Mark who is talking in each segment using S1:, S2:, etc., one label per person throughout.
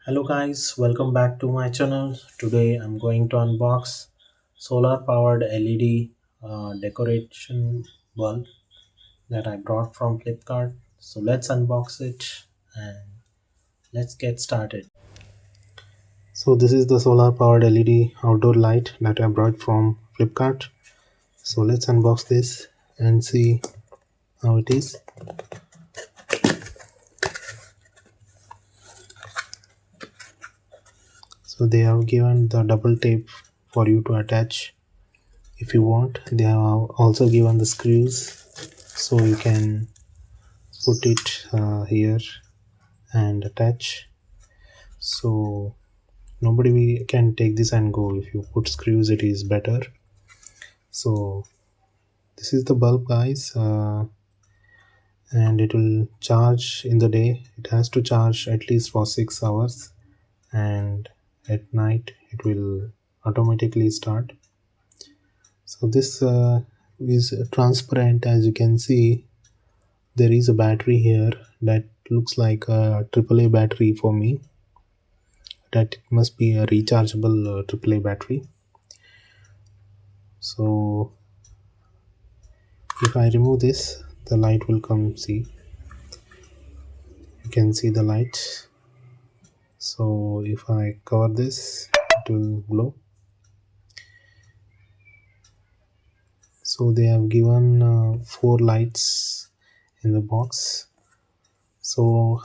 S1: Hello guys, welcome back to my channel. Today I'm going to unbox solar powered LED decoration bulb that I brought from Flipkart. So let's unbox it and let's get started. So this is the solar powered LED outdoor light that I brought from Flipkart. So let's unbox this and see how it is. So they have given the double tape for you to attach if you want. They have also given the screws so you can put it here and attach. So nobody can take this and go. If you put screws it is better. So this is the bulb guys, and it will charge in the day. It has to charge at least for 6 hours, and at night it will automatically start. So this is transparent. As you can see, there is a battery here that looks like a AAA battery for me. That it must be a rechargeable AAA battery. So if I remove this, the light will come. See, you can see the light. So if I cover this, it will glow. So they have given 4 lights in the box. So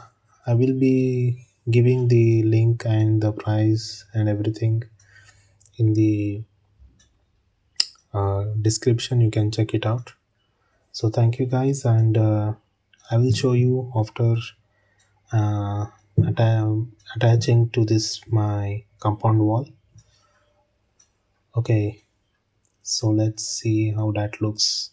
S1: I will be giving the link and the price and everything in the description. You can check it out. So thank you guys, and I will show you after uh, attaching to this my compound wall. Okay, so let's see how that looks.